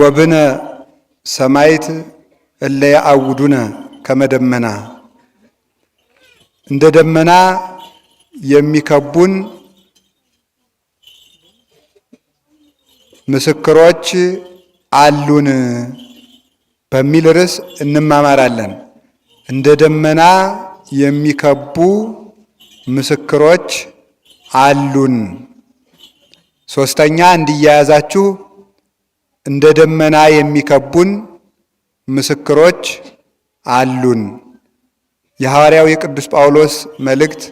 ወብነ ሰማይት እለ ያአውዱነ ከመደመና እንደ ደመና የሚከቡን ምስክሮች አሉን በሚል ርዕስ እንማማራለን። እንደ ደመና የሚከቡ ምስክሮች አሉን። ሶስተኛ እንዲያያዛችሁ እንደ ደመና የሚከቡን ምስክሮች አሉን። የሐዋርያው የቅዱስ ጳውሎስ መልእክት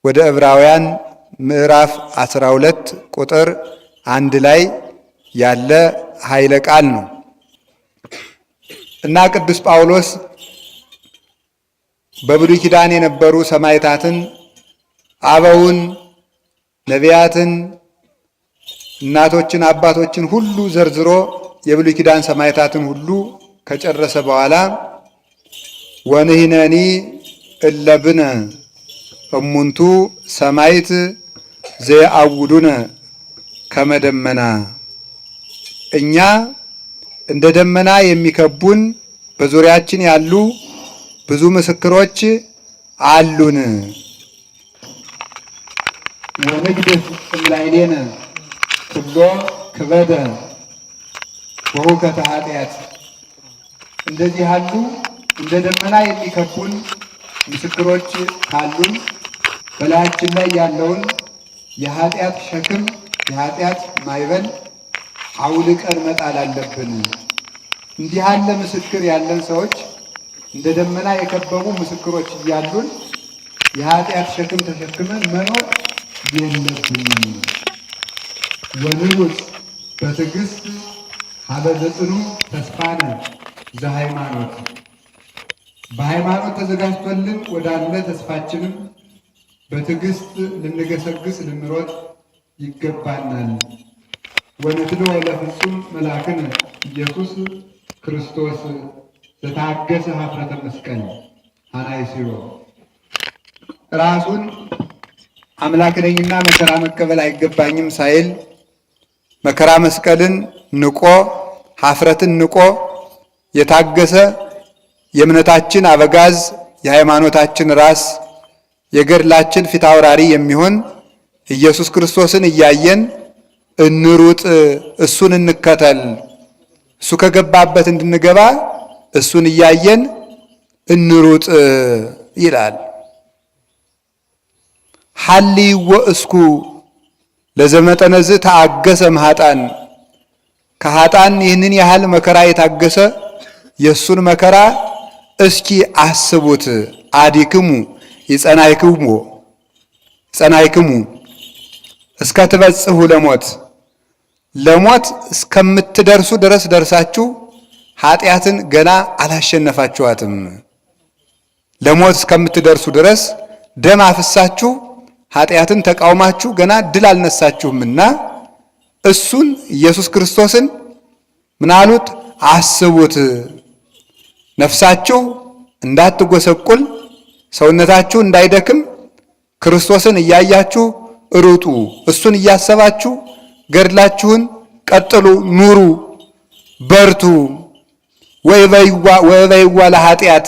ወደ ዕብራውያን ምዕራፍ 12 ቁጥር 1 ላይ ያለ ኃይለ ቃል ነው እና ቅዱስ ጳውሎስ በብሉይ ኪዳን የነበሩ ሰማዕታትን፣ አበውን፣ ነቢያትን፣ እናቶችን፣ አባቶችን ሁሉ ዘርዝሮ የብሉይ ኪዳን ሰማዕታትን ሁሉ ከጨረሰ በኋላ ወንሕነኒ እለብነ እሙንቱ ሰማዕት ዘየአውዱነ ከመ ደመና፣ እኛ እንደ ደመና የሚከቡን በዙሪያችን ያሉ ብዙ ምስክሮች አሉን። ወንግድፍ እምላዕሌነ ኩሎ ክበደ ወሁከተ ኃጢአት፣ እንደዚህ ያሉ እንደ ደመና የሚከቡን ምስክሮች ካሉን በላያችን ላይ ያለውን የኃጢአት ሸክም የኃጢአት ማዕበል አውልቀን መጣል አለብን። እንዲህ ያለ ምስክር ያለን ሰዎች እንደ ደመና የከበቡ ምስክሮች እያሉን የኃጢአት ሸክም ተሸክመን መኖር የለብንም። ወንሩጥ በትዕግስት ሀበ ዘጽኑ ተስፋነ ዘሃይማኖት፣ በሃይማኖት ተዘጋጅቶልን ወዳለ ተስፋችንም በትዕግስት ልንገሰግስ ልንሮጥ ይገባናል። ወንትልወ ለፍጹም መልአክነ ኢየሱስ ክርስቶስ ዘታገሰ ኀፍረተ መስቀል አናይሲሮ፣ ራሱን አምላክ ነኝና መከራ መቀበል አይገባኝም ሳይል መከራ መስቀልን ንቆ ኀፍረትን ንቆ የታገሰ የእምነታችን አበጋዝ የሃይማኖታችን ራስ የገድላችን ፊት አውራሪ የሚሆን ኢየሱስ ክርስቶስን እያየን እንሩጥ፣ እሱን እንከተል፣ እሱ ከገባበት እንድንገባ እሱን እያየን እንሩጥ ይላል። ሐልይዎ እስኩ ለዘመጠነዝ ተአገሰ እምኃጥአን፣ ከኃጥአን ይህንን ያህል መከራ የታገሰ የእሱን መከራ እስኪ አስቡት። አዲክሙ ይጸናይክሙ እስከ ትበጽሑ ለሞት፣ ለሞት እስከምትደርሱ ድረስ ደርሳችሁ ኃጢአትን ገና አላሸነፋችኋትም። ለሞት እስከምትደርሱ ድረስ ደም አፍሳችሁ ኃጢአትን ተቃውማችሁ ገና ድል አልነሳችሁምና እሱን ኢየሱስ ክርስቶስን ምናሉት አስቡት። ነፍሳችሁ እንዳትጎሰቁል ሰውነታችሁ እንዳይደክም ክርስቶስን እያያችሁ ሩጡ። እሱን እያሰባችሁ ገድላችሁን ቀጥሉ፣ ኑሩ፣ በርቱ። ወይበይዋ ለኃጢአት፣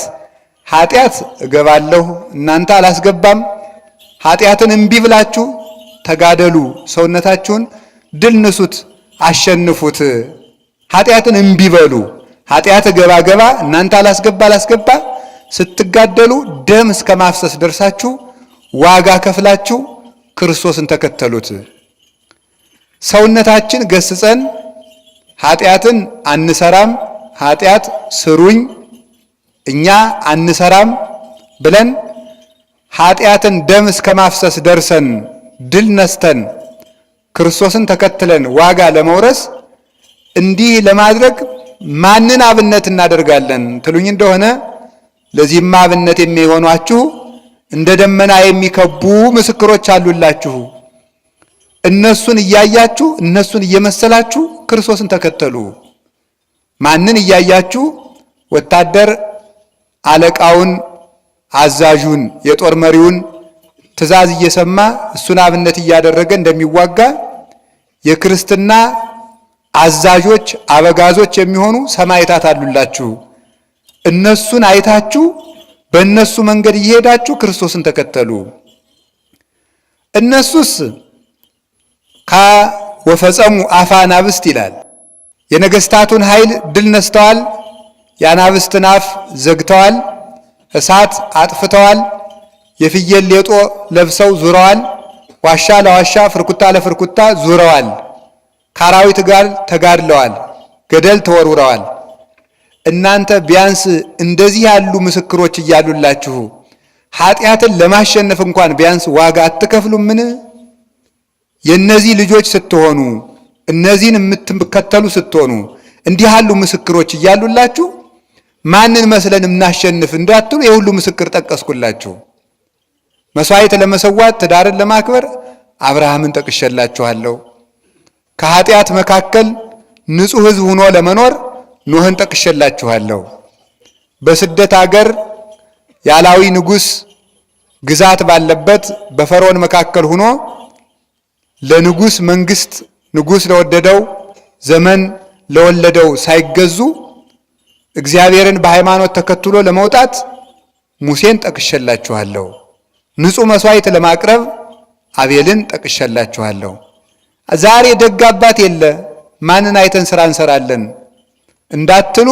ኃጢአት እገባለሁ እናንተ አላስገባም። ኃጢአትን እምቢ ብላችሁ ተጋደሉ፣ ሰውነታችሁን ድል ንሱት፣ አሸንፉት። ኃጢአትን እምቢ በሉ። ኃጢአት ገባ እናንተ አላስገባ ስትጋደሉ ደም እስከ ማፍሰስ ደርሳችሁ ዋጋ ከፍላችሁ ክርስቶስን ተከተሉት። ሰውነታችን ገስጸን ኃጢአትን አንሰራም፣ ኃጢአት ስሩኝ እኛ አንሰራም ብለን ኃጢአትን ደም እስከ ማፍሰስ ደርሰን ድል ነስተን ክርስቶስን ተከትለን ዋጋ ለመውረስ እንዲህ ለማድረግ ማንን አብነት እናደርጋለን ትሉኝ እንደሆነ ለዚህማ አብነት የሚሆኗችሁ እንደ ደመና የሚከቡ ምስክሮች አሉላችሁ። እነሱን እያያችሁ እነሱን እየመሰላችሁ ክርስቶስን ተከተሉ። ማንን እያያችሁ? ወታደር አለቃውን፣ አዛዡን፣ የጦር መሪውን ትእዛዝ እየሰማ እሱን አብነት እያደረገ እንደሚዋጋ የክርስትና አዛዦች አበጋዞች የሚሆኑ ሰማዕታት አሉላችሁ። እነሱን አይታችሁ በእነሱ መንገድ እየሄዳችሁ ክርስቶስን ተከተሉ። እነሱስ ወፈጸሙ አፈ አናብስት ይላል። የነገስታቱን ኃይል ድል ነስተዋል። የአናብስትን አፍ ዘግተዋል። እሳት አጥፍተዋል። የፍየል ሌጦ ለብሰው ዙረዋል። ዋሻ ለዋሻ ፍርኩታ ለፍርኩታ ዙረዋል። ከአራዊት ጋር ተጋድለዋል። ገደል ተወርውረዋል። እናንተ ቢያንስ እንደዚህ ያሉ ምስክሮች እያሉላችሁ ኃጢአትን ለማሸነፍ እንኳን ቢያንስ ዋጋ አትከፍሉምን? የእነዚህ ልጆች ስትሆኑ እነዚህን የምትከተሉ ስትሆኑ እንዲህ ያሉ ምስክሮች እያሉላችሁ ማንን መስለን እናሸንፍ እንዳትሉ የሁሉ ምስክር ጠቀስኩላችሁ። መስዋዕት ለመሰዋት ትዳርን ለማክበር አብርሃምን ጠቅሼላችኋለሁ። ከኃጢአት መካከል ንጹሕ ሕዝብ ሆኖ ለመኖር ኖህን ጠቅሼላችኋለሁ። በስደት አገር ያላዊ ንጉሥ ግዛት ባለበት በፈርዖን መካከል ሆኖ ለንጉሥ መንግስት ንጉሥ ለወደደው ዘመን ለወለደው ሳይገዙ እግዚአብሔርን በሃይማኖት ተከትሎ ለመውጣት ሙሴን ጠቅሼላችኋለሁ። ንጹሕ መስዋዕት ለማቅረብ አቤልን ጠቅሼላችኋለሁ። ዛሬ ደግ አባት የለ ማንን አይተን ስራ እንሰራለን እንዳትሉ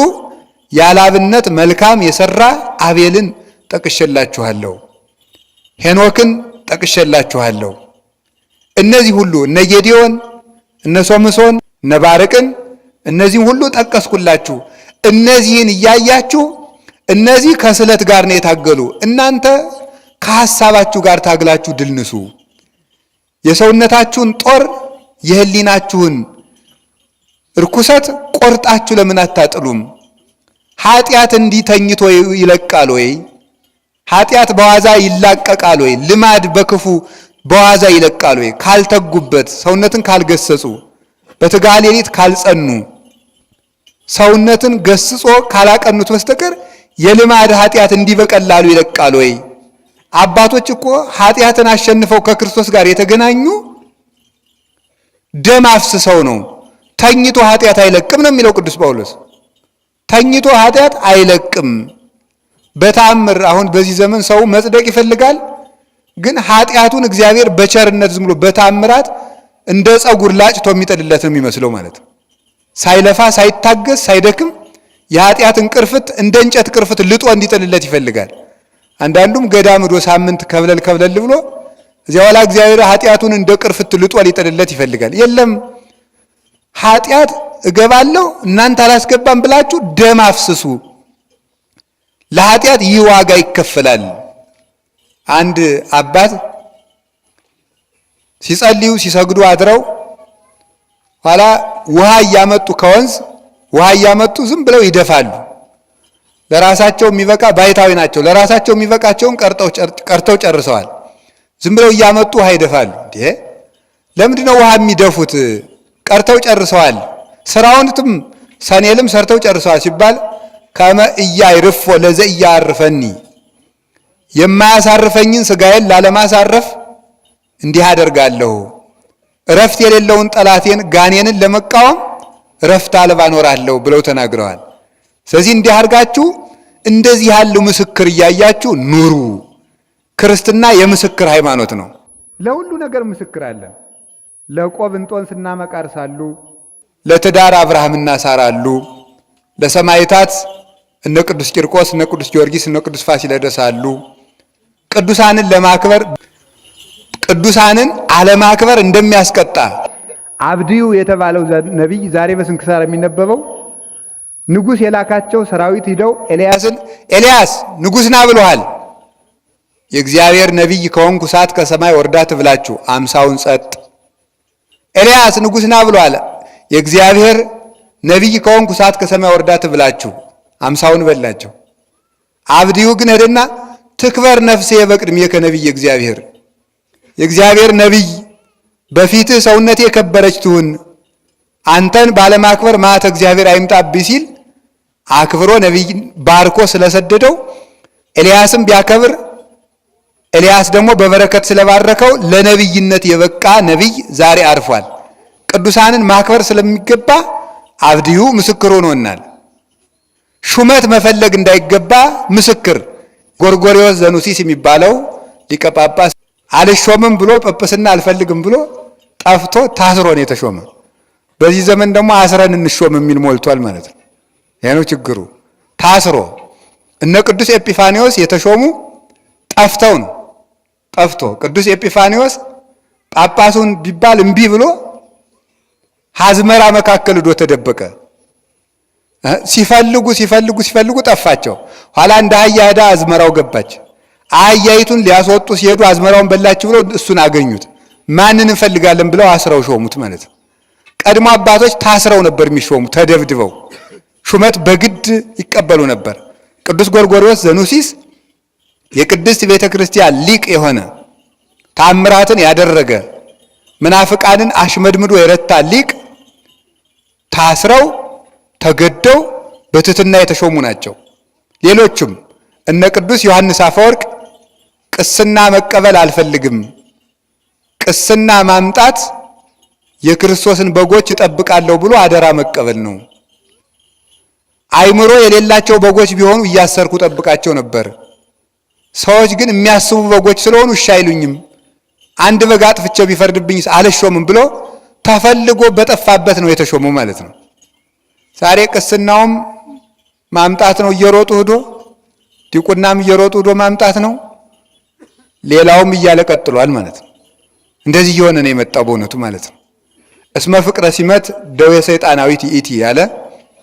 ያላብነት መልካም የሰራ አቤልን ጠቅሼላችኋለሁ። ሄኖክን ጠቅሼላችኋለሁ። እነዚህ ሁሉ እነ ጌዲዮን እነ ሶምሶን እነ ባርቅን እነዚህን ሁሉ ጠቀስኩላችሁ። እነዚህን እያያችሁ እነዚህ ከስለት ጋር ነው የታገሉ፣ እናንተ ከሐሳባችሁ ጋር ታግላችሁ ድል ንሱ። የሰውነታችሁን ጦር የህሊናችሁን ርኩሰት ቆርጣችሁ ለምን አታጥሉም? ኃጢአት እንዲህ ተኝቶ ይለቃል ወይ? ኃጢአት በዋዛ ይላቀቃል ወይ? ልማድ በክፉ በዋዛ ይለቃል ወይ? ካልተጉበት፣ ሰውነትን ካልገሰጹ፣ በትጋሃ ሌሊት ካልጸኑ፣ ሰውነትን ገስጾ ካላቀኑት በስተቀር የልማድ ኃጢአት እንዲህ በቀላሉ ይለቃል ወይ? አባቶች እኮ ኃጢአትን አሸንፈው ከክርስቶስ ጋር የተገናኙ ደም አፍስሰው ነው። ተኝቶ ኃጢአት አይለቅም ነው የሚለው ቅዱስ ጳውሎስ። ተኝቶ ኃጢአት አይለቅም። በተአምር አሁን በዚህ ዘመን ሰው መጽደቅ ይፈልጋል፣ ግን ኃጢአቱን እግዚአብሔር በቸርነት ዝም ብሎ በተአምራት እንደ ፀጉር ላጭቶ የሚጥልለት ነው የሚመስለው ማለት ነው። ሳይለፋ ሳይታገስ ሳይደክም የኃጢአትን ቅርፍት እንደ እንጨት ቅርፍት ልጦ እንዲጥልለት ይፈልጋል። አንዳንዱም ገዳም ሄዶ ሳምንት ከብለል ብሎ እዚያ በኋላ እግዚአብሔር ኃጢአቱን እንደ ቅርፍት ልጦ ሊጥልለት ይፈልጋል። የለም ኃጢአት እገባለሁ እናንተ አላስገባም ብላችሁ ደም አፍስሱ። ለኃጢአት ይህ ዋጋ ይከፈላል። አንድ አባት ሲጸልዩ ሲሰግዱ አድረው ኋላ ውሃ እያመጡ ከወንዝ ውሃ እያመጡ ዝም ብለው ይደፋሉ። ለራሳቸው የሚበቃ ባይታዊ ናቸው። ለራሳቸው የሚበቃቸውን ቀርተው ጨርሰዋል። ዝም ብለው እያመጡ ውሃ ይደፋሉ። እንዴ ለምንድነው ውሃ የሚደፉት? ቀርተው ጨርሰዋል። ስራውንም ሰኔልም ሰርተው ጨርሰዋል ሲባል ከመ ኢያዕርፎ ለዘ ኢያዕርፈኒ፣ የማያሳርፈኝን ስጋዬን ላለማሳረፍ እንዲህ አደርጋለሁ። እረፍት የሌለውን ጠላቴን ጋኔንን ለመቃወም እረፍት አልባ እኖራለሁ ብለው ተናግረዋል። ስለዚህ እንዲህ አድርጋችሁ እንደዚህ ያለው ምስክር እያያችሁ ኑሩ። ክርስትና የምስክር ሃይማኖት ነው። ለሁሉ ነገር ምስክር አለ። ለቆብ እንጦንስና መቃርስ አሉ። ለትዳር አብርሃምና ሳራ አሉ። ለሰማዕታት እነ ቅዱስ ቂርቆስ እነ ቅዱስ ጊዮርጊስ እነ ቅዱስ ፋሲለደስ አሉ። ቅዱሳንን ለማክበር ቅዱሳንን አለማክበር እንደሚያስቀጣ አብድዩ የተባለው ነቢይ ዛሬ በስንክሳር የሚነበበው ንጉሥ የላካቸው ሰራዊት ሂደው ኤልያስ ንጉሥ ና ብሎሃል፣ የእግዚአብሔር ነቢይ ከሆንኩ እሳት ከሰማይ ወርዳ ትብላችሁ። አምሳውን ጸጥ። ኤልያስ ንጉሥ ና ብሎሃል፣ የእግዚአብሔር ነቢይ ከሆንኩ እሳት ከሰማይ ወርዳ ትብላችሁ። አምሳውን በላቸው። አብድዩ ግን ሄደና ትክበር ነፍሴ በቅድሜከ ነቢይ እግዚአብሔር፣ የእግዚአብሔር ነቢይ በፊትህ ሰውነቴ የከበረች ትሁን፣ አንተን ባለማክበር መዓተ እግዚአብሔር አይምጣብኝ ሲል አክብሮ ነቢይ ባርኮ ስለሰደደው ኤልያስም ቢያከብር ኤልያስ ደግሞ በበረከት ስለባረከው ለነቢይነት የበቃ ነቢይ ዛሬ አርፏል። ቅዱሳንን ማክበር ስለሚገባ አብድዩ ምስክር ሆኖናል። ሹመት መፈለግ እንዳይገባ ምስክር ጎርጎርዮስ ዘኑሲስ የሚባለው ሊቀ ጳጳስ አልሾምም ብሎ ጵጵስና አልፈልግም ብሎ ጠፍቶ ታስሮ ነው የተሾመ። በዚህ ዘመን ደግሞ አስረን እንሾም የሚል ሞልቷል ማለት ነው። ይሄ ነው ችግሩ። ታስሮ እነ ቅዱስ ኤጲፋኒዎስ የተሾሙ ጠፍተው ነው። ጠፍቶ ቅዱስ ኤጲፋኒዎስ ጳጳሱን ቢባል እምቢ ብሎ አዝመራ መካከል ዶ ተደበቀ። ሲፈልጉ ጠፋቸው። ኋላ እንደ አህያ ሄዳ አዝመራው ገባች። አህያይቱን ሊያስወጡ ሲሄዱ አዝመራውን በላችሁ ብለው እሱን አገኙት። ማንን እንፈልጋለን ብለው አስረው ሾሙት ማለት ነው። ቀድሞ አባቶች ታስረው ነበር የሚሾሙ፣ ተደብድበው ሹመት በግድ ይቀበሉ ነበር። ቅዱስ ጎርጎርዮስ ዘኑሲስ የቅድስት ቤተ ክርስቲያን ሊቅ የሆነ ታምራትን ያደረገ መናፍቃንን አሽመድምዶ የረታ ሊቅ ታስረው ተገደው በትሕትና የተሾሙ ናቸው። ሌሎቹም እነ ቅዱስ ዮሐንስ አፈወርቅ ቅስና መቀበል አልፈልግም፣ ቅስና ማምጣት የክርስቶስን በጎች እጠብቃለሁ ብሎ አደራ መቀበል ነው። አይምሮ የሌላቸው በጎች ቢሆኑ እያሰርኩ ጠብቃቸው ነበር። ሰዎች ግን የሚያስቡ በጎች ስለሆኑ እሺ አይሉኝም። አንድ በግ አጥፍቼ ቢፈርድብኝ አልሾምም ብሎ ተፈልጎ በጠፋበት ነው የተሾመው ማለት ነው። ዛሬ ቅስናውም ማምጣት ነው እየሮጡ ሄዶ፣ ዲቁናም እየሮጡ ሄዶ ማምጣት ነው። ሌላውም እያለ ቀጥሏል ማለት ነው። እንደዚህ እየሆነ ነው የመጣው በእውነቱ ማለት ነው። እስመ ፍቅረ ሲመት ደዌ ሰይጣናዊት ይእቲ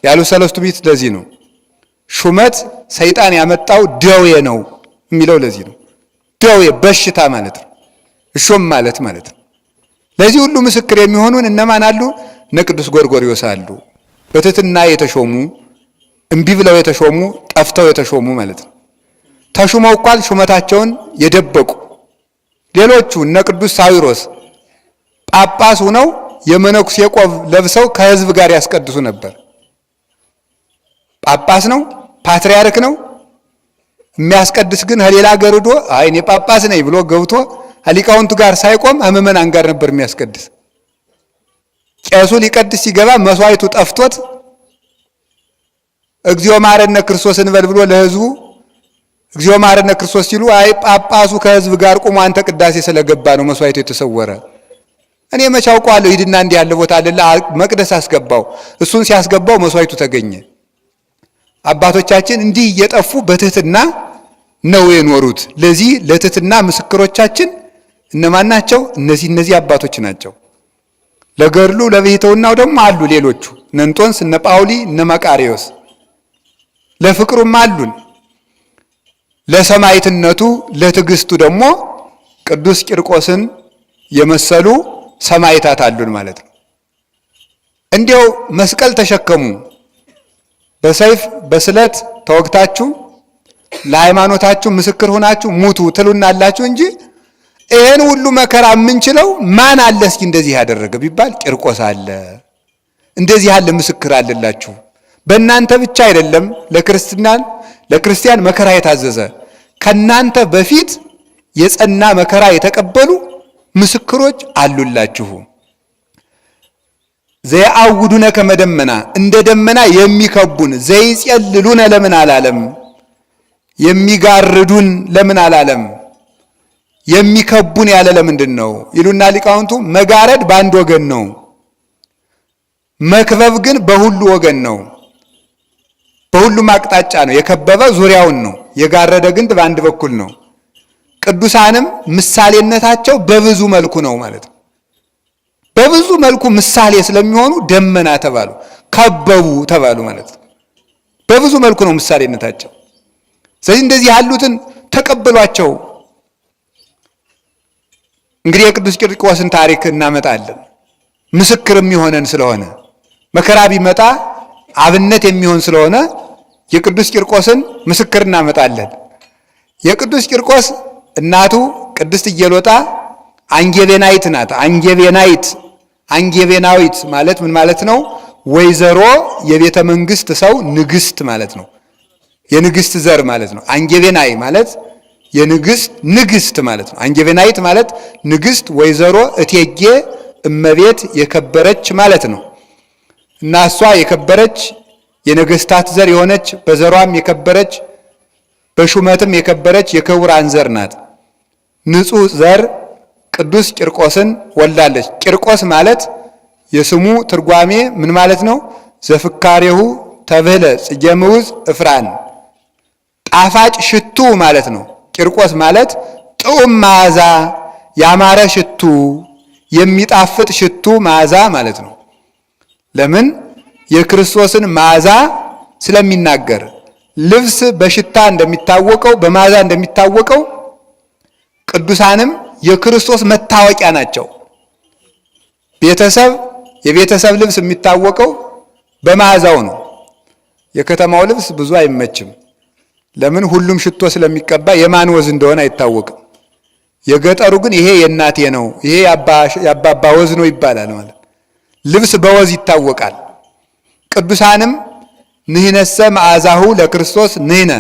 ያሉ ሰለስቱ ምዕት ለዚህ ነው። ሹመት ሰይጣን ያመጣው ደዌ ነው የሚለው ለዚህ ነው። ደዌ በሽታ ማለት ነው። እሾም ማለት ነው። ለዚህ ሁሉ ምስክር የሚሆኑን እነማን አሉ? እነ ቅዱስ ጎርጎርዮስ አሉ። በትሕትና የተሾሙ እምቢ ብለው የተሾሙ ጠፍተው የተሾሙ ማለት ነው። ተሹመው እንኳን ሹመታቸውን የደበቁ ሌሎቹ እነ ቅዱስ ሳዊሮስ ጳጳስ ሆነው የመነኩሴ ቆብ ለብሰው ከሕዝብ ጋር ያስቀድሱ ነበር። ጳጳስ ነው፣ ፓትርያርክ ነው። የሚያስቀድስ ግን ከሌላ ሀገር ሄዶ አይ እኔ ጳጳስ ነኝ ብሎ ገብቶ ሊቃውንቱ ጋር ሳይቆም ምዕመናን ጋር ነበር የሚያስቀድስ። ቄሱ ሊቀድስ ሲገባ መስዋዕቱ ጠፍቶት እግዚኦ ማረነ ክርስቶስ እንበል ብሎ ለሕዝቡ እግዚኦ ማረነ ክርስቶስ ሲሉ አይ ጳጳሱ ከሕዝብ ጋር ቆሞ አንተ ቅዳሴ ስለገባ ነው መስዋዕቱ የተሰወረ፣ እኔ መቼ አውቀዋለሁ፣ ሂድና እንዲህ ያለ ቦታ አለ መቅደስ አስገባው። እሱን ሲያስገባው መስዋዕቱ ተገኘ። አባቶቻችን እንዲህ እየጠፉ በትሕትና ነው የኖሩት። ለዚህ ለትሕትና ምስክሮቻችን እነማን ናቸው? እነዚህ አባቶች ናቸው። ለገድሉ ለብሕትውናው ደግሞ አሉ ሌሎቹ እነ እንጦንስ፣ እነ ጳውሊ፣ እነ መቃርዮስ። ለፍቅሩም አሉን። ለሰማዕትነቱ ለትዕግስቱ ደግሞ ቅዱስ ቂርቆስን የመሰሉ ሰማዕታት አሉን ማለት ነው። እንዲያው መስቀል ተሸከሙ፣ በሰይፍ በስለት ተወግታችሁ ለሃይማኖታችሁ ምስክር ሆናችሁ ሙቱ ትሉናላችሁ እንጂ ይሄን ሁሉ መከራ የምንችለው ማን አለ እስኪ እንደዚህ ያደረገ ቢባል ቂርቆስ አለ። እንደዚህ ያለ ምስክር አለላችሁ። በእናንተ ብቻ አይደለም ለክርስቲያን መከራ የታዘዘ ከናንተ በፊት የጸና መከራ የተቀበሉ ምስክሮች አሉላችሁ። ዘያአውዱነ ከመደመና እንደ ደመና የሚከቡን ዘይጸልሉነ ለምን አላለም? የሚጋርዱን ለምን አላለም? የሚከቡን ያለ ለምንድን ነው ይሉና ሊቃውንቱ መጋረድ በአንድ ወገን ነው፣ መክበብ ግን በሁሉ ወገን ነው። በሁሉም አቅጣጫ ነው። የከበበ ዙሪያውን ነው፣ የጋረደ ግን በአንድ በኩል ነው። ቅዱሳንም ምሳሌነታቸው በብዙ መልኩ ነው ማለት ነው። በብዙ መልኩ ምሳሌ ስለሚሆኑ ደመና ተባሉ፣ ከበቡ ተባሉ ማለት ነው። በብዙ መልኩ ነው ምሳሌነታቸው። ስለዚህ እንደዚህ ያሉትን ተቀበሏቸው። እንግዲህ የቅዱስ ቂርቆስን ታሪክ እናመጣለን። ምስክር የሚሆነን ስለሆነ መከራ ቢመጣ አብነት የሚሆን ስለሆነ የቅዱስ ቂርቆስን ምስክር እናመጣለን። የቅዱስ ቂርቆስ እናቱ ቅድስት ኢየሎጣ አንጌቤናይት ናት። አንጌቤናዊት ማለት ምን ማለት ነው? ወይዘሮ የቤተ መንግስት ሰው ንግስት ማለት ነው። የንግስት ዘር ማለት ነው። አንጌቤናይ ማለት ንግስት ማለት ነው። አንጌቤናይት ማለት ንግስት፣ ወይዘሮ፣ እቴጌ፣ እመቤት፣ የከበረች ማለት ነው። እና እሷ የከበረች የነገስታት ዘር የሆነች በዘሯም የከበረች በሹመትም የከበረች የክቡራን ዘር ናት። ንጹሕ ዘር ቅዱስ ቂርቆስን ወልዳለች። ቂርቆስ ማለት የስሙ ትርጓሜ ምን ማለት ነው? ዘፍካሬሁ ተብህለ ጽጌ ምውዝ እፍራን፣ ጣፋጭ ሽቱ ማለት ነው። ቂርቆስ ማለት ጥዑም መዓዛ፣ ያማረ ሽቱ፣ የሚጣፍጥ ሽቱ መዓዛ ማለት ነው። ለምን? የክርስቶስን መዓዛ ስለሚናገር። ልብስ በሽታ እንደሚታወቀው በመዓዛ እንደሚታወቀው ቅዱሳንም የክርስቶስ መታወቂያ ናቸው። ቤተሰብ የቤተሰብ ልብስ የሚታወቀው በመዓዛው ነው። የከተማው ልብስ ብዙ አይመችም። ለምን? ሁሉም ሽቶ ስለሚቀባ የማን ወዝ እንደሆነ አይታወቅም። የገጠሩ ግን ይሄ የእናቴ ነው፣ ይሄ የአባባ ወዝ ነው ይባላል። ማለት ልብስ በወዝ ይታወቃል። ቅዱሳንም ንሕነሰ መዓዛሁ ለክርስቶስ ንሕነ፣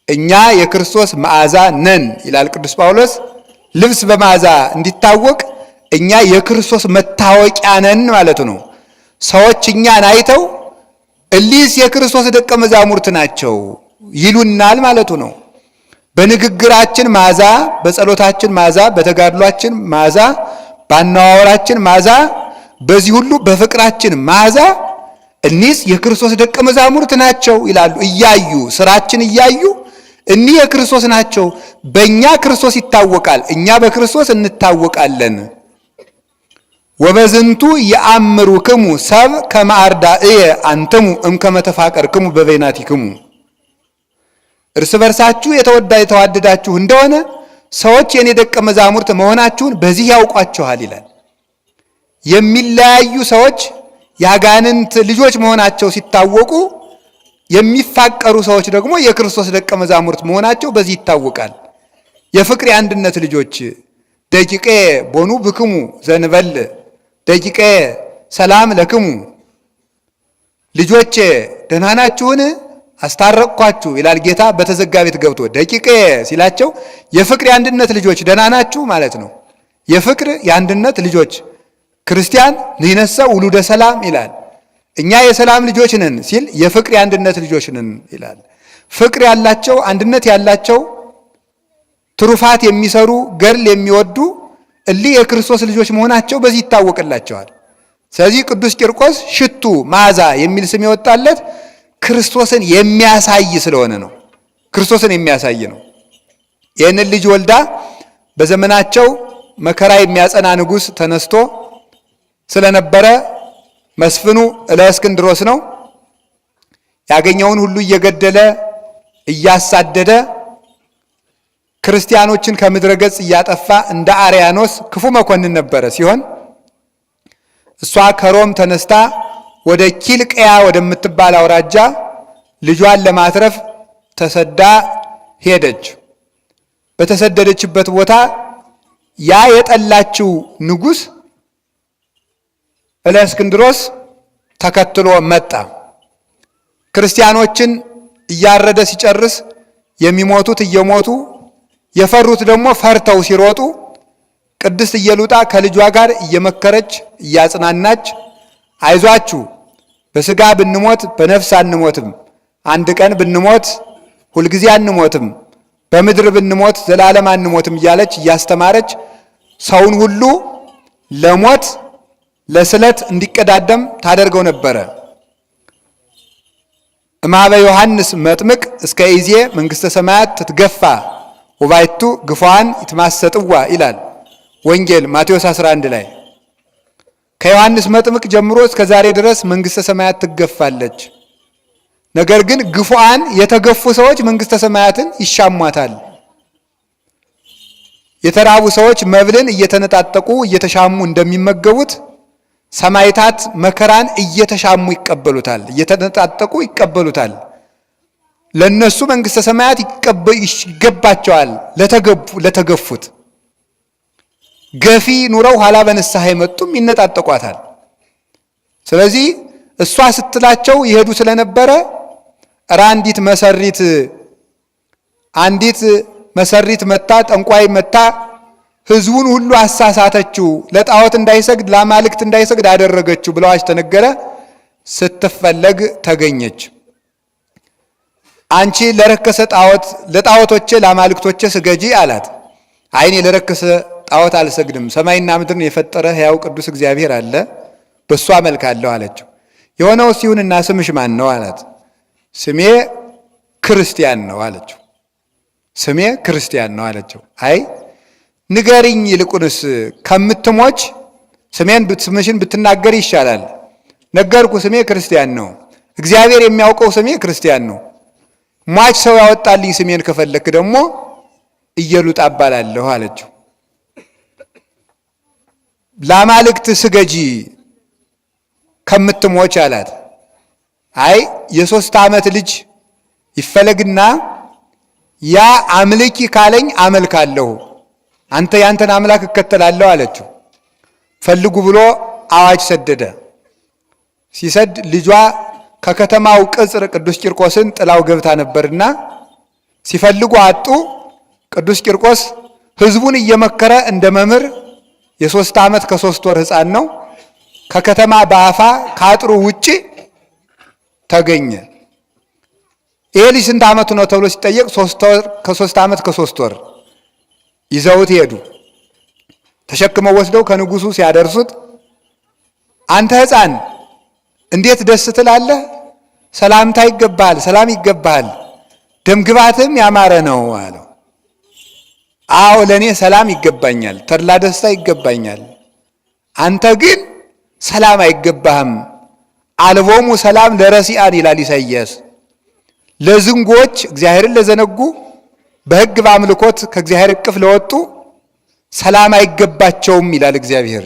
እኛ የክርስቶስ መዓዛ ነን ይላል ቅዱስ ጳውሎስ። ልብስ በመዓዛ እንዲታወቅ እኛ የክርስቶስ መታወቂያ ነን ማለት ነው። ሰዎች እኛን አይተው እሊህስ የክርስቶስ ደቀ መዛሙርት ናቸው ይሉናል ማለቱ ነው። በንግግራችን መዓዛ፣ በጸሎታችን መዓዛ፣ በተጋድሏችን መዓዛ፣ በአነዋወራችን መዓዛ፣ በዚህ ሁሉ በፍቅራችን መዓዛ እኒህስ የክርስቶስ ደቀ መዛሙርት ናቸው ይላሉ። እያዩ ስራችን እያዩ እኒህ የክርስቶስ ናቸው። በእኛ ክርስቶስ ይታወቃል፣ እኛ በክርስቶስ እንታወቃለን። ወበዝንቱ የአምሩክሙ ሰብ ከመ አርዳእየ አንትሙ እምከመ ተፋቀርክሙ በበይናቲክሙ፣ እርስ በርሳችሁ የተዋደዳችሁ እንደሆነ ሰዎች የኔ ደቀ መዛሙርት መሆናችሁን በዚህ ያውቋችኋል ይላል። የሚለያዩ ሰዎች የአጋንንት ልጆች መሆናቸው ሲታወቁ፣ የሚፋቀሩ ሰዎች ደግሞ የክርስቶስ ደቀ መዛሙርት መሆናቸው በዚህ ይታወቃል። የፍቅር የአንድነት ልጆች ደቂቄ ቦኑ ብክሙ ዘንበል ደቂቄ ሰላም ለክሙ፣ ልጆቼ ደህና ናችሁን አስታረቅኳችሁ ይላል ጌታ በተዘጋ ቤት ገብቶ። ደቂቄ ሲላቸው የፍቅር የአንድነት ልጆች ደህና ናችሁ ማለት ነው። የፍቅር የአንድነት ልጆች ክርስቲያን ንሕነሰ ውሉደ ሰላም ይላል። እኛ የሰላም ልጆች ነን ሲል የፍቅር የአንድነት ልጆች ነን ይላል። ፍቅር ያላቸው አንድነት ያላቸው ትሩፋት የሚሰሩ ገድል የሚወዱ እሊህ የክርስቶስ ልጆች መሆናቸው በዚህ ይታወቅላቸዋል። ስለዚህ ቅዱስ ቂርቆስ ሽቱ መዓዛ የሚል ስም የወጣለት ክርስቶስን የሚያሳይ ስለሆነ ነው። ክርስቶስን የሚያሳይ ነው። ይህንን ልጅ ወልዳ በዘመናቸው መከራ የሚያጸና ንጉሥ ተነስቶ ስለነበረ መስፍኑ እለእስክንድሮስ ነው። ያገኘውን ሁሉ እየገደለ እያሳደደ ክርስቲያኖችን ከምድረ ገጽ እያጠፋ እንደ አርያኖስ ክፉ መኮንን ነበረ ሲሆን እሷ ከሮም ተነስታ ወደ ኪልቅያ ወደምትባል አውራጃ ልጇን ለማትረፍ ተሰዳ ሄደች። በተሰደደችበት ቦታ ያ የጠላችው ንጉሥ እለእስክንድሮስ ተከትሎ መጣ። ክርስቲያኖችን እያረደ ሲጨርስ የሚሞቱት እየሞቱ የፈሩት ደግሞ ፈርተው ሲሮጡ ቅድስት ኢየሉጣ ከልጇ ጋር እየመከረች እያጽናናች አይዟችሁ በሥጋ ብንሞት በነፍስ አንሞትም፣ አንድ ቀን ብንሞት ሁልጊዜ አንሞትም፣ በምድር ብንሞት ዘላለም አንሞትም እያለች እያስተማረች ሰውን ሁሉ ለሞት ለስለት እንዲቀዳደም ታደርገው ነበረ። እምኀበ ዮሐንስ መጥምቅ እስከ ኢዜ መንግሥተ ሰማያት ትትገፋ ወባይቱ ግፏን ይትማሰጥዋ ይላል ወንጌል ማቴዎስ 11 ላይ። ከዮሐንስ መጥምቅ ጀምሮ እስከ ዛሬ ድረስ መንግሥተ ሰማያት ትገፋለች። ነገር ግን ግፉአን የተገፉ ሰዎች መንግሥተ ሰማያትን ይሻሟታል። የተራቡ ሰዎች መብልን እየተነጣጠቁ እየተሻሙ እንደሚመገቡት ሰማዕታት መከራን እየተሻሙ ይቀበሉታል፣ እየተነጣጠቁ ይቀበሉታል። ለነሱ መንግሥተ ሰማያት ይገባቸዋል። ለተገፉት ገፊ ኑረው ኋላ በንስሐ የመጡም ይነጣጠቋታል። ስለዚህ እሷ ስትላቸው ይሄዱ ስለነበረ አንዲት መሰሪት መታ፣ ጠንቋይ መታ ሕዝቡን ሁሉ አሳሳተችው፣ ለጣዖት እንዳይሰግድ ለአማልክት እንዳይሰግድ አደረገችው ብለዋች ተነገረ። ስትፈለግ ተገኘች። አንቺ ለረከሰ ጣዖት ለጣዖቶቼ ለአማልክቶቼ ስገጂ አላት። አይኔ ለረከሰ ጣዖት አልሰግድም፣ ሰማይና ምድርን የፈጠረ ሕያው ቅዱስ እግዚአብሔር አለ፣ በእሱ አመልካለሁ አለችው። የሆነው ሲሁንና ስምሽ ማን ነው አላት። ስሜ ክርስቲያን ነው አለችው። ስሜ ክርስቲያን ነው አለችው። አይ ንገሪኝ፣ ይልቁንስ ከምትሞች ስምሽን ብትናገር ይሻላል። ነገርኩ፣ ስሜ ክርስቲያን ነው። እግዚአብሔር የሚያውቀው ስሜ ክርስቲያን ነው። ሟች ሰው ያወጣልኝ ስሜን ከፈለክ ደግሞ ኢየሉጣ እባላለሁ አለችው። ለአማልክት ስገጂ ከምትሞች አላት። አይ የ3 ዓመት ልጅ ይፈለግና ያ አምልኪ ካለኝ አመልካለሁ፣ አንተ ያንተን አምላክ እከተላለሁ አለችው። ፈልጉ ብሎ አዋጅ ሰደደ። ሲሰድ ልጇ ከከተማው ቅጽር ቅዱስ ቂርቆስን ጥላው ገብታ ነበርና ሲፈልጉ አጡ። ቅዱስ ቂርቆስ ሕዝቡን እየመከረ እንደ መምህር የ3 ዓመት ከ3 ወር ሕፃን ነው። ከከተማ በአፋ ከአጥሩ ውጪ ተገኘ። ይሄ ልጅ ስንት ዓመቱ ነው ተብሎ ሲጠየቅ 3 ዓመት ከ3 ወር። ይዘውት ሄዱ። ተሸክመው ወስደው ከንጉሱ ሲያደርሱት አንተ ሕፃን እንዴት ደስ ትላለህ? ሰላምታ ይገባሃል፣ ሰላም ይገባሃል፣ ደምግባትም ያማረ ነው አለው። አዎ ለእኔ ሰላም ይገባኛል፣ ተድላ ደስታ ይገባኛል። አንተ ግን ሰላም አይገባህም። አልቦሙ ሰላም ለረሲአን ይላል ኢሳይያስ። ለዝንጎች እግዚአብሔርን ለዘነጉ በሕግ በአምልኮት ከእግዚአብሔር እቅፍ ለወጡ ሰላም አይገባቸውም ይላል እግዚአብሔር።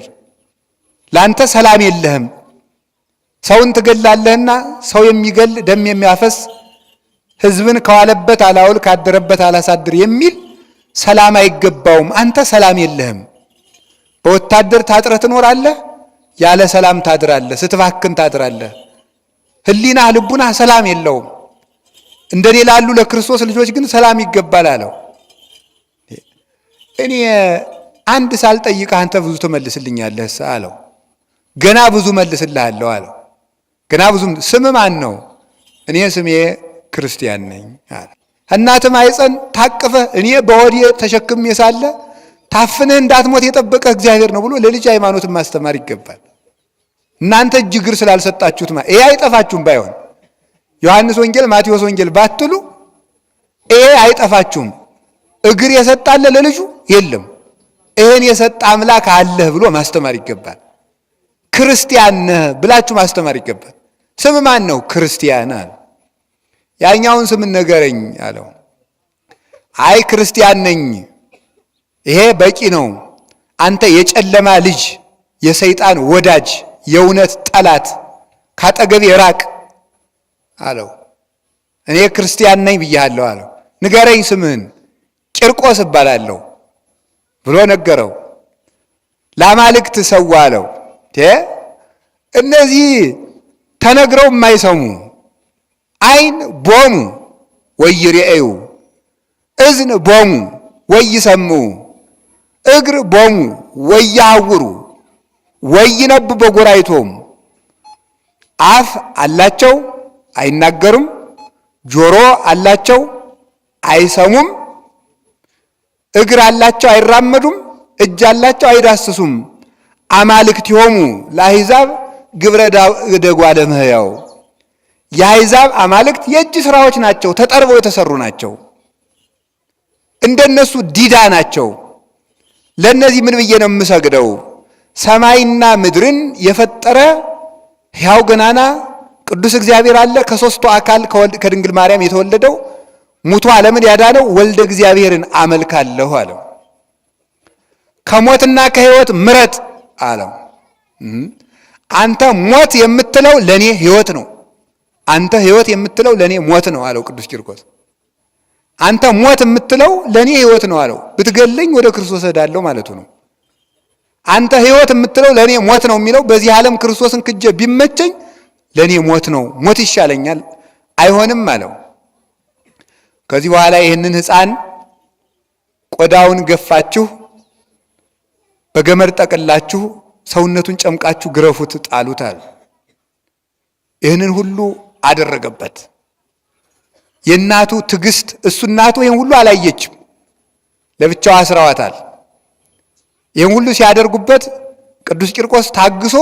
ለአንተ ሰላም የለህም። ሰውን ትገላለህና ሰው የሚገል ደም የሚያፈስ ሕዝብን ከዋለበት አላውል ካደረበት አላሳድር የሚል ሰላም አይገባውም። አንተ ሰላም የለህም። በወታደር ታጥረህ ትኖራለህ፣ ያለ ሰላም ታድራለህ፣ ስትባክን ታድራለህ። ሕሊና ልቡና ሰላም የለውም። እንደኔ ላሉ ለክርስቶስ ልጆች ግን ሰላም ይገባል አለው። እኔ አንድ ሳልጠይቅህ አንተ ብዙ ትመልስልኛለህ አለው። ገና ብዙ መልስልሃለሁ አለው። ገና ብዙ። ስም ማን ነው? እኔ ስሜ ክርስቲያን ነኝ አለ። እናትህ ማኅፀን ታቅፈህ እኔ በሆዴ ተሸክሜ ሳለ ታፍነህ እንዳትሞት የጠበቀህ እግዚአብሔር ነው ብሎ ለልጅ ሃይማኖትን ማስተማር ይገባል። እናንተ እጅ እግር ስላልሰጣችሁት ይሄ አይጠፋችሁም። ባይሆን ዮሐንስ ወንጌል፣ ማቴዎስ ወንጌል ባትሉ ይሄ አይጠፋችሁም። እግር የሰጣለ ለልጁ የለም። ይሄን የሰጠ አምላክ አለህ ብሎ ማስተማር ይገባል። ክርስቲያን ነህ ብላችሁ ማስተማር ይገባል። ስም ማን ነው? ክርስቲያን አለ። ያኛውን ስም ንገረኝ አለው። አይ ክርስቲያን ነኝ፣ ይሄ በቂ ነው። አንተ የጨለማ ልጅ፣ የሰይጣን ወዳጅ፣ የእውነት ጠላት ካጠገቤ ራቅ አለው። እኔ ክርስቲያን ነኝ ብያለሁ አለው። ንገረኝ ስምህን። ቂርቆስ እባላለሁ ብሎ ነገረው። ለአማልክት ሰዋ አለው። እነዚህ ተነግረው የማይሰሙ ዓይን ቦሙ ወይሬዩ፣ እዝን ቦሙ ወይሰምዑ፣ እግር ቦሙ ወይሐውሩ ወይነብቡ በጎራይቶሙ። አፍ አላቸው አይናገሩም፣ ጆሮ አላቸው አይሰሙም፣ እግር አላቸው አይራመዱም፣ እጅ አላቸው አይዳስሱም። አማልክቲሆሙ ለአሕዛብ ግብረ እደጓለ እምሕያው። የአሕዛብ አማልክት የእጅ ስራዎች ናቸው፣ ተጠርበው የተሰሩ ናቸው። እንደነሱ ዲዳ ናቸው። ለእነዚህ ምን ብዬ ነው የምሰግደው? ሰማይና ምድርን የፈጠረ ሕያው ገናና ቅዱስ እግዚአብሔር አለ። ከሦስቱ አካል ከድንግል ማርያም የተወለደው ሙቶ ዓለምን ያዳነው ወልደ እግዚአብሔርን አመልካለሁ አለው። ከሞትና ከሕይወት ምረጥ አለው። አንተ ሞት የምትለው ለኔ ሕይወት ነው፣ አንተ ሕይወት የምትለው ለኔ ሞት ነው አለው ቅዱስ ቂርቆስ። አንተ ሞት የምትለው ለኔ ሕይወት ነው አለው። ብትገለኝ ወደ ክርስቶስ እሄዳለሁ ማለቱ ነው። አንተ ሕይወት የምትለው ለኔ ሞት ነው የሚለው በዚህ ዓለም ክርስቶስን ክጄ ቢመቸኝ ለኔ ሞት ነው፣ ሞት ይሻለኛል፣ አይሆንም አለው። ከዚህ በኋላ ይህንን ሕፃን ቆዳውን ገፋችሁ በገመድ ጠቅላችሁ ሰውነቱን ጨምቃችሁ ግረፉት፣ ጣሉት አለ። ይህንን ሁሉ አደረገበት። የእናቱ ትዕግስት፣ እሱ እናቱ ይህን ሁሉ አላየችም፣ ለብቻው አስረዋታል። ይህን ሁሉ ሲያደርጉበት ቅዱስ ቂርቆስ ታግሶ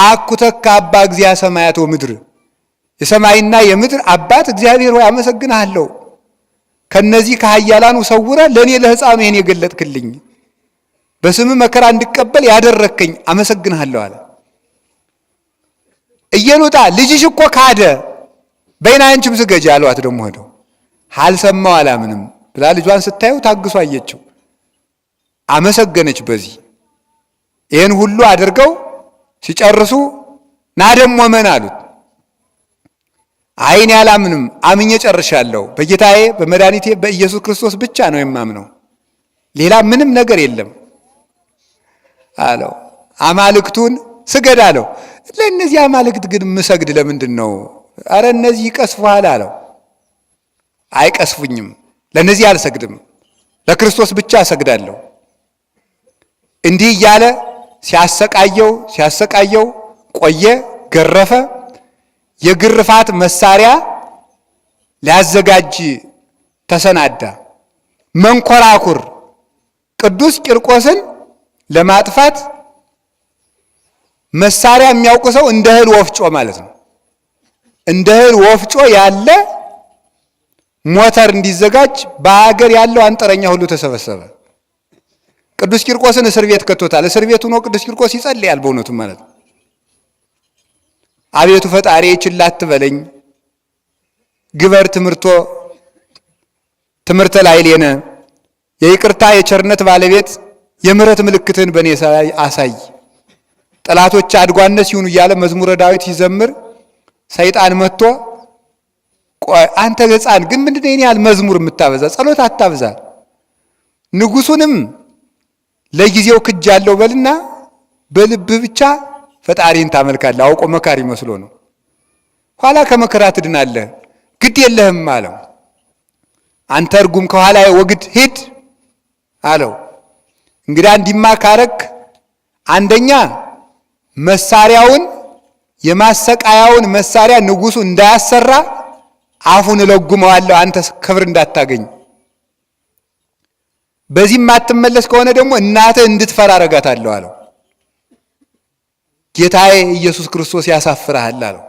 አኩተከ አባ እግዚአ ሰማያት ወምድር፣ የሰማይና የምድር አባት እግዚአብሔር ሆይ አመሰግንሃለሁ፣ ከነዚህ ከኃያላኑ ሰውረ ለእኔ ለሕፃኑ ይህን የገለጥክልኝ፣ በስም መከራ እንድቀበል ያደረከኝ አመሰግንሃለሁ አለ። እየሉጣ ልጅሽ እኮ ካደ፣ በይና አንቺም ስገጂ አሏት። ደግሞ ሄደው አልሰማው አላምንም ብላ ልጇን ስታየው ታግሶ አየችው፣ አመሰገነች። በዚህ ይህን ሁሉ አድርገው ሲጨርሱ ና ደግሞ መን አሉት። አይን ያላምንም አምኜ ጨርሻለሁ፣ በጌታዬ በመድኃኒቴ በኢየሱስ ክርስቶስ ብቻ ነው የማምነው፣ ሌላ ምንም ነገር የለም አለው። አማልክቱን ስገድ አለው። ለእነዚህ አማልክት ግን ምሰግድ ለምንድን ነው? አረ እነዚህ ይቀስፉሃል አለው። አይቀስፉኝም፣ ለእነዚህ አልሰግድም፣ ለክርስቶስ ብቻ እሰግዳለሁ። እንዲህ እያለ ሲያሰቃየው ቆየ። ገረፈ። የግርፋት መሳሪያ ሊያዘጋጅ ተሰናዳ። መንኮራኩር ቅዱስ ቂርቆስን ለማጥፋት መሳሪያ የሚያውቁ ሰው እንደ እህል ወፍጮ ማለት ነው። እንደ እህል ወፍጮ ያለ ሞተር እንዲዘጋጅ በአገር ያለው አንጥረኛ ሁሉ ተሰበሰበ። ቅዱስ ቂርቆስን እስር ቤት ከቶታል። እስር ቤት ሆኖ ቅዱስ ቂርቆስ ይጸልያል። በእውነቱ ማለት ነው። አቤቱ ፈጣሪ ችላ አትበለኝ፣ ግበር ትምህርተ ላዕሌነ፣ የይቅርታ የቸርነት ባለቤት የምሕረት ምልክትን በእኔ አሳይ፣ ጠላቶች አድጓነት ሲሆኑ እያለ መዝሙረ ዳዊት ሲዘምር ሰይጣን መጥቶ ቆይ አንተ ሕፃን ግን ምንድነው የኔ ያህል መዝሙር የምታበዛ? ጸሎት አታብዛ፣ ንጉሱንም ለጊዜው ክጃለሁ በልና በልብህ ብቻ ፈጣሪን ታመልካለህ። አውቆ መካሪ መስሎ ነው። ኋላ ከመከራ ትድናለህ፣ ግድ የለህም አለው። አንተ እርጉም ከኋላ ወግድ ሂድ አለው። እንግዲህ እንዲማ ካረክ አንደኛ መሳሪያውን የማሰቃያውን መሳሪያ ንጉሱ እንዳያሰራ አፉን እለጉመዋለሁ፣ አንተ ክብር እንዳታገኝ። በዚህ ማትመለስ ከሆነ ደግሞ እናትህ እንድትፈራ አረጋታለሁ አለው። ጌታዬ ኢየሱስ ክርስቶስ ያሳፍርሃል አለው።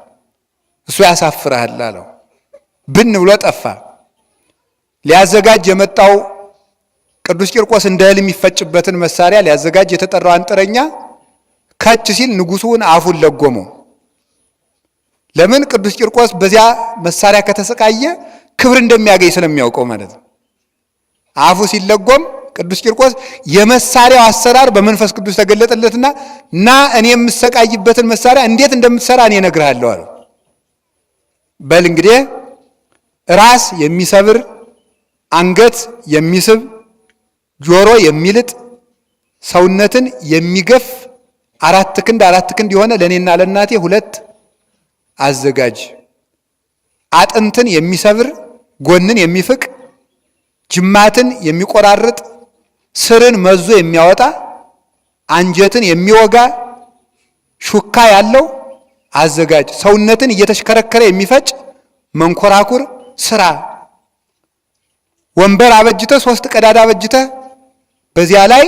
እሱ ያሳፍርሃል አለው። ብን ብሎ ጠፋ። ሊያዘጋጅ የመጣው ቅዱስ ቂርቆስ እንደ እህል የሚፈጭበትን መሳሪያ ሊያዘጋጅ የተጠራው አንጥረኛ ከች ሲል ንጉሱን አፉን ለጎመው። ለምን? ቅዱስ ቂርቆስ በዚያ መሳሪያ ከተሰቃየ ክብር እንደሚያገኝ ስለሚያውቀው ማለት ነው። አፉ ሲለጎም ቅዱስ ቂርቆስ የመሳሪያው አሰራር በመንፈስ ቅዱስ ተገለጠለትና ና እኔ የምሰቃይበትን መሳሪያ እንዴት እንደምትሰራ እኔ እነግርሃለሁ አለው። በል እንግዲህ ራስ የሚሰብር አንገት የሚስብ ጆሮ የሚልጥ ሰውነትን የሚገፍ አራት ክንድ የሆነ ለእኔና ለእናቴ ሁለት አዘጋጅ። አጥንትን የሚሰብር ጎንን የሚፍቅ ጅማትን የሚቆራርጥ ስርን መዞ የሚያወጣ አንጀትን የሚወጋ ሹካ ያለው አዘጋጅ። ሰውነትን እየተሽከረከረ የሚፈጭ መንኮራኩር ስራ። ወንበር አበጅተ 3 ቀዳዳ አበጅተ በዚያ ላይ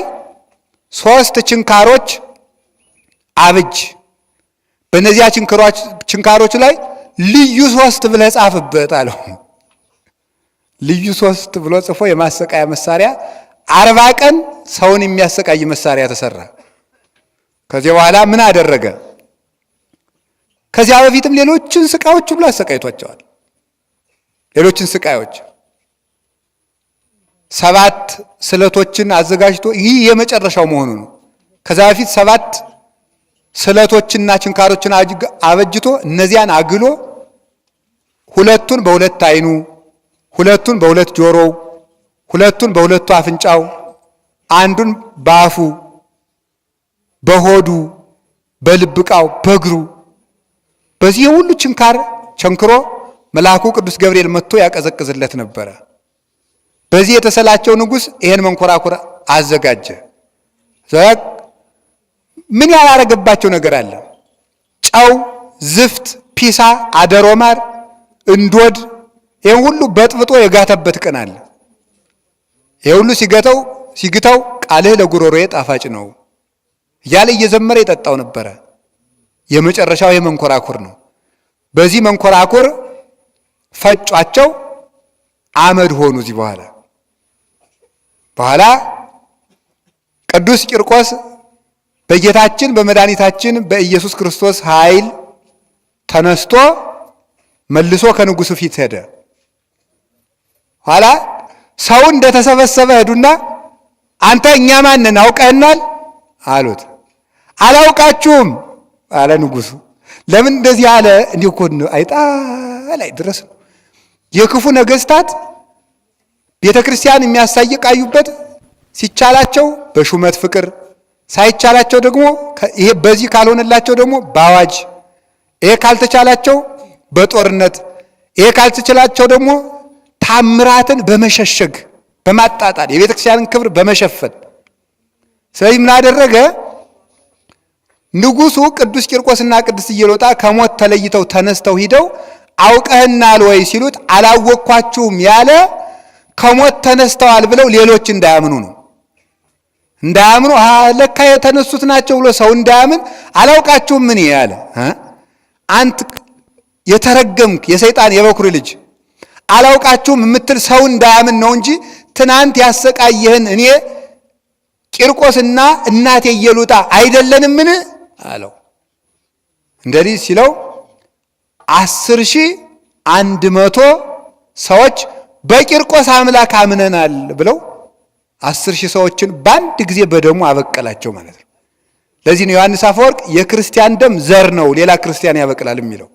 3 ችንካሮች አብጅ። በእነዚያ ችንካሮች ላይ ልዩ 3 ብለህ ጻፍበት አለው። ልዩ 3 ብሎ ጽፎ የማሰቃያ መሳሪያ 40 ቀን ሰውን የሚያሰቃይ መሳሪያ ተሰራ። ከዚያ በኋላ ምን አደረገ? ከዚያ በፊትም ሌሎችን ስቃዮች ብሎ አሰቃይቷቸዋል። ሌሎችን ስቃዮች 7 ስለቶችን አዘጋጅቶ ይህ የመጨረሻው መሆኑ ነው። ከዛ በፊት 7 ስለቶችና ችንካሮችን አበጅቶ እነዚያን አግሎ 2ቱን በ2 አይኑ፣ 2ቱን በ2 ጆሮው፣ 2ቱን በ2 አፍንጫው፣ 1ዱን በአፉ፣ በሆዱ፣ በልብቃው፣ በእግሩ በዚህ ሁሉ ችንካር ቸንክሮ መልአኩ ቅዱስ ገብርኤል መጥቶ ያቀዘቅዝለት ነበረ። በዚህ የተሰላቸው ንጉሥ ይሄን መንኮራኩር አዘጋጀ። ምን ያላረገባቸው ነገር አለ? ጨው፣ ዝፍት፣ ፒሳ፣ አደሮ ማር፣ እንዶድ ይህን ሁሉ በጥብጦ የጋተበት ቀን አለ። ይህ ሁሉ ሲግተው ቃልህ ለጉሮሮዬ ጣፋጭ ነው እያለ እየዘመረ የጠጣው ነበረ። የመጨረሻው የመንኮራኩር ነው። በዚህ መንኮራኩር ፈጯቸው፣ አመድ ሆኑ። እዚህ በኋላ ቅዱስ ቂርቆስ በጌታችን በመድኃኒታችን በኢየሱስ ክርስቶስ ኃይል ተነስቶ መልሶ ከንጉሱ ፊት ሄደ። ኋላ ሰው እንደተሰበሰበ ሄዱና አንተ እኛ ማንን አውቀህናል አሉት። አላውቃችሁም አለ ንጉሱ። ለምን እንደዚህ አለ? እንዲሁ እኮ አይጣ ላይ ድረስ ነው። የክፉ ነገስታት ቤተ ክርስቲያን የሚያሳይቃዩበት ሲቻላቸው በሹመት ፍቅር፣ ሳይቻላቸው ደግሞ ይሄ በዚህ ካልሆነላቸው ደግሞ በአዋጅ፣ ይሄ ካልተቻላቸው በጦርነት፣ ይሄ ካልተቻላቸው ደግሞ ታምራትን በመሸሸግ በማጣጣል የቤተ ክርስቲያንን ክብር በመሸፈን። ስለዚህ ምን አደረገ? ንጉሱ ቅዱስ ቂርቆስና ቅድስት ኢየሉጣ ከሞት ተለይተው ተነስተው ሂደው አውቀህናል ወይ ሲሉት አላወቅኳችሁም ያለ ከሞት ተነስተዋል ብለው ሌሎች እንዳያምኑ ነው። እንዳያምኑ ለካ የተነሱት ናቸው ብሎ ሰው እንዳያምን አላውቃችሁም ምን ያለ አንተ የተረገምክ የሰይጣን የበኩር ልጅ አላውቃችሁም የምትል ሰው እንዳያምን ነው እንጂ ትናንት ያሰቃየህን እኔ ቂርቆስና እናቴ ኢየሉጣ አይደለንምን አለው። እንደዚህ ሲለው 10,100 ሰዎች በቂርቆስ አምላክ አምነናል ብለው 10,000 ሰዎችን በአንድ ጊዜ በደሙ አበቀላቸው ማለት ነው። ለዚህ ነው ዮሐንስ አፈወርቅ የክርስቲያን ደም ዘር ነው ሌላ ክርስቲያን ያበቅላል የሚለው።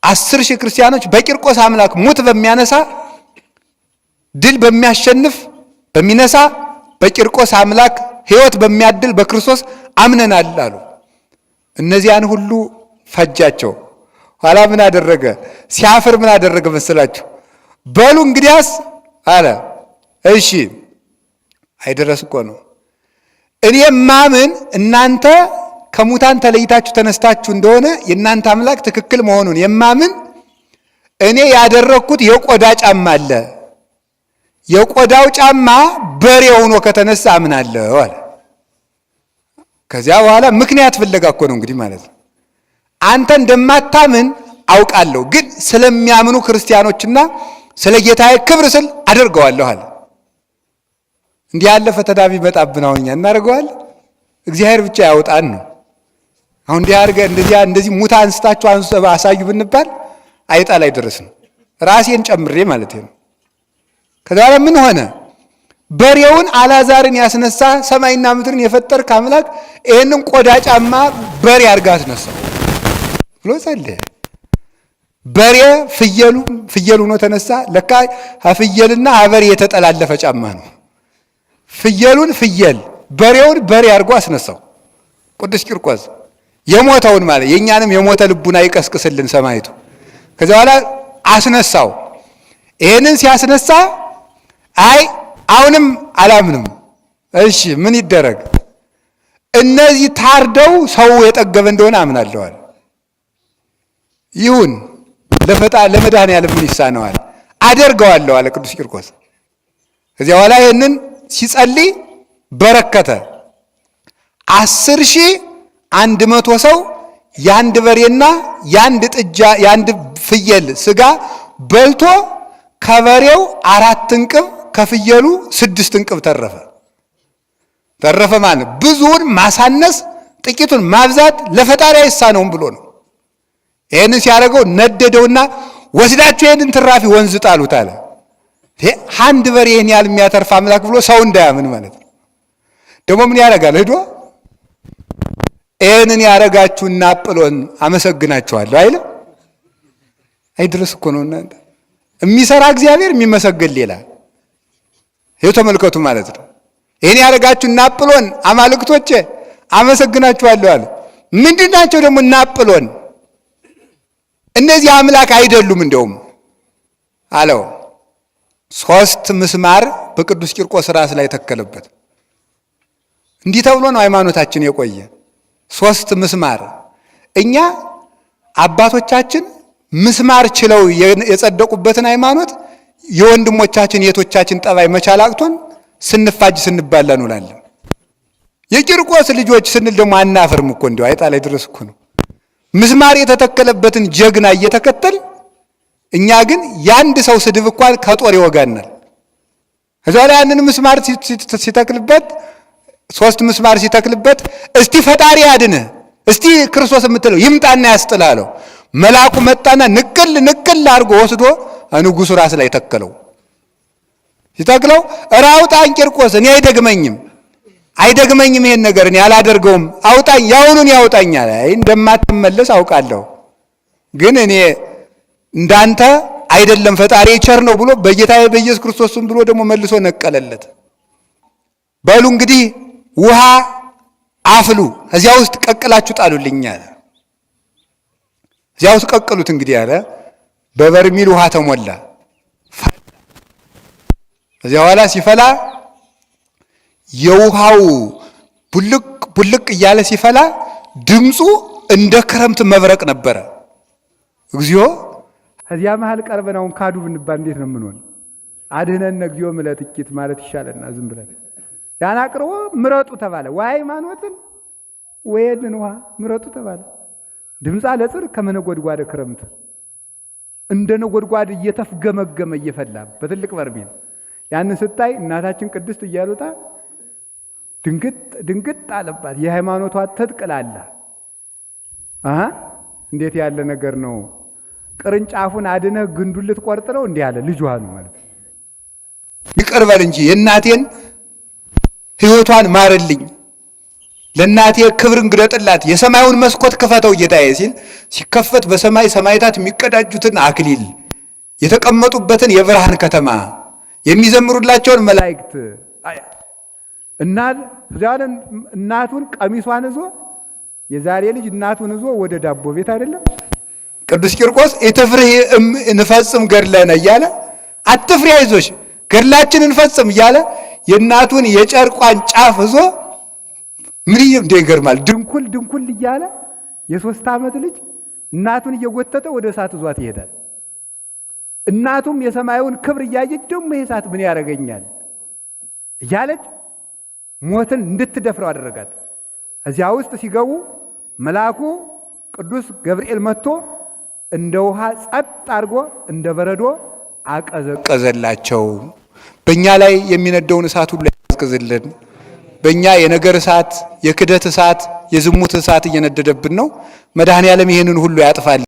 10,000 ክርስቲያኖች በቂርቆስ አምላክ ሙት በሚያነሳ ድል በሚያሸንፍ በሚነሳ በቂርቆስ አምላክ ሕይወት በሚያድል በክርስቶስ አምነናል አሉ። እነዚያን ሁሉ ፈጃቸው። ኋላ ምን አደረገ? ሲያፍር ምን አደረገ መሰላችሁ? በሉ እንግዲያስ አለ። እሺ አይደረስ እኮ ነው። እኔ ማምን እናንተ ከሙታን ተለይታችሁ ተነስታችሁ እንደሆነ የእናንተ አምላክ ትክክል መሆኑን የማምን እኔ ያደረግኩት የቆዳ ጫማ አለ። የቆዳው ጫማ በሬ ሆኖ ከተነሳ አምናለሁ አለ። ከዚያ በኋላ ምክንያት ፍለጋ እኮ ነው እንግዲህ ማለት ነው። አንተ እንደማታምን አውቃለሁ፣ ግን ስለሚያምኑ ክርስቲያኖችና ስለ ጌታዬ ክብር ስል አደርገዋለሁ አለ። እንዲህ ያለ ፈተና ቢመጣብን አሁን እኛ እናደርገዋለን? እግዚአብሔር ብቻ ያውጣን ነው። አሁን እንዲህ አድርገህ እንደዚህ ሙታ አንስታችሁ አሳዩ ብንባል አይጣ ላይ ድረስ ነው፣ ራሴን ጨምሬ ማለት ነው። ከዛ በኋላ ምን ሆነ? በሬውን አልዓዛርን ያስነሳ ሰማይና ምድርን የፈጠርክ አምላክ ይህንን ቆዳ ጫማ በሬ አድርጋ አስነሳው ብሎ ጸለየ። በሬ ፍየል ሆኖ ተነሳ። ለካ ፍየልና በሬ የተጠላለፈ ጫማ ነው። ፍየሉን ፍየል በሬውን በሬ አድርጎ አስነሳው ቅዱስ ቂርቆስ። የሞተውን ማለት የእኛንም የሞተ ልቡና ይቀስቅስልን ሰማይቱ። ከዚያ በኋላ አስነሳው። ይህንን ሲያስነሳ አይ አሁንም አላምንም። እሺ ምን ይደረግ? እነዚህ ታርደው ሰው የጠገበ እንደሆነ አምናለዋል። ይሁን ለመድኃኔዓለም ምን ይሳነዋል? አደርገዋለሁ አለ ቅዱስ ቂርቆስ። ከዚያ በኋላ ይህንን ሲጸልይ በረከተ። 10,100 ሰው የአንድ በሬና የአንድ ጥጃ የአንድ ፍየል ስጋ በልቶ ከበሬው 4 እንቅብ ከፍየሉ 6 እንቅብ ተረፈ ማለት ብዙውን ማሳነስ ጥቂቱን ማብዛት ለፈጣሪ አይሳነውም ብሎ ነው። ይህንን ሲያደርገው ነደደውና ወስዳችሁ ይህንን ትራፊ ወንዝ ጣሉት አለ። አንድ በሬ ይህን ያህል የሚያተርፍ አምላክ ብሎ ሰው እንዳያምን ማለት ነው። ደግሞ ምን ያደርጋል? ሄዶ ይህንን ያደረጋችሁና አጵሎን አመሰግናችኋለሁ አይልም? አይድረስ እኮ ነው እናንተ የሚሰራ እግዚአብሔር የሚመሰገን ሌላ። ይኸው ተመልከቱ ማለት ነው። ይህን ያደረጋችሁና አጵሎን አማልክቶቼ አመሰግናችኋለሁ አለ። ምንድን ናቸው ደግሞ እና አጵሎን? እነዚህ አምላክ አይደሉም እንደውም አለው። 3 ምስማር በቅዱስ ቂርቆስ ራስ ላይ ተከለበት። እንዲህ ተብሎ ነው ሃይማኖታችን የቆየ። 3 ምስማር። እኛ አባቶቻችን ምስማር ችለው የጸደቁበትን ሃይማኖት የወንድሞቻችን የቶቻችን ጠባይ መቻል አቅቶን ስንፋጅ ስንባላ እንውላለን። የቂርቆስ ልጆች ስንል ደግሞ አናፍርም እኮ እንዲያው አይጣ ላይ ድረስ እኮ ነው ምስማር የተተከለበትን ጀግና እየተከተል እኛ ግን የአንድ ሰው ስድብ እንኳን ከጦር ይወጋናል። ከዛ ላይ ያንን ምስማር ሲተክልበት 3 ምስማር ሲተክልበት እስቲ ፈጣሪ ያድንህ እስቲ ክርስቶስ የምትለው ይምጣና ያስጥላለው። መልአኩ መጣና ንቅል አድርጎ ወስዶ ንጉሡ ራስ ላይ ተከለው። ሲተክለው ራውጣን ቂርቆስ እኔ አይደግመኝም ይሄን ነገር እኔ አላደርገውም አውጣኝ ያውኑን ያውጣኛል። አይ እንደማትመለስ አውቃለሁ ግን እኔ እንዳንተ አይደለም ፈጣሪ ቸር ነው ብሎ በጌታዬ በኢየሱስ ክርስቶስም ብሎ ደግሞ መልሶ ነቀለለት። በሉ እንግዲህ ውሃ አፍሉ እዚያ ውስጥ ቀቅላችሁ ጣሉልኝ አለ። እዚያ ውስጥ ቀቅሉት እንግዲህ አለ። በበርሚል ውሃ ተሞላ። እዚያ በኋላ ሲፈላ የውሃው ቡልቅ እያለ ሲፈላ ድምፁ እንደ ክረምት መብረቅ ነበረ። እግዚኦ ከዚያ መሃል ቀርበናውን ካዱ ብንባል እንዴት ነው የምንሆን? አድህነን እግዚኦ ምለጥቂት ማለት ይሻለና ዝም ብለን ያን አቅርቦ ምረጡ ተባለ። ወይ ሃይማኖትን ወይን ውሃ ምረጡ ተባለ። ድምፃ ለጽር ከመነጎድጓድ ክረምት እንደ ነጎድጓድ እየተፍገመገመ እየፈላ በትልቅ በርሜል ያንን ስታይ እናታችን ቅድስት እያሉታ ድንግጥ አለባት። የሃይማኖቷ ተጥቅላላ እንዴት ያለ ነገር ነው! ቅርንጫፉን አድነህ ግንዱን ልትቆርጥ ነው እንዲህ ያለ ልጇ ነው ማለት ይቀርባል እንጂ የእናቴን ሕይወቷን ማርልኝ ለእናቴ ክብርን ግለጥላት የሰማዩን መስኮት ክፈተው ጌታዬ ሲል ሲከፈት በሰማይ ሰማይታት የሚቀዳጁትን አክሊል የተቀመጡበትን የብርሃን ከተማ የሚዘምሩላቸውን መላእክት እናቱን ቀሚሷን ይዞ የዛሬ ልጅ እናቱን ይዞ ወደ ዳቦ ቤት አይደለም ቅዱስ ቂርቆስ ኢትፍርህ እንፈጽም ገድለነ እያለ አትፍሪ አይዞሽ ገድላችን እንፈጽም እያለ የእናቱን የጨርቋን ጫፍ ይዞ ምን ይገርማል ድንኩል እያለ የ3 ዓመት ልጅ እናቱን እየጎተተ ወደ እሳት ይዟት ይሄዳል። እናቱም የሰማዩን ክብር እያየች ደግሞ ይሄ እሳት ምን ያደርገኛል እያለች ሞትን እንድትደፍረው አደረጋት። እዚያ ውስጥ ሲገቡ መልአኩ ቅዱስ ገብርኤል መጥቶ እንደ ውሃ ጸጥ አድርጎ እንደ በረዶ አቀዘቀዘላቸው። በእኛ ላይ የሚነደውን እሳት ሁሉ ያቀዝልን። በእኛ የነገር እሳት፣ የክደት እሳት፣ የዝሙት እሳት እየነደደብን ነው። መድኃኔዓለም ይህንን ሁሉ ያጥፋል።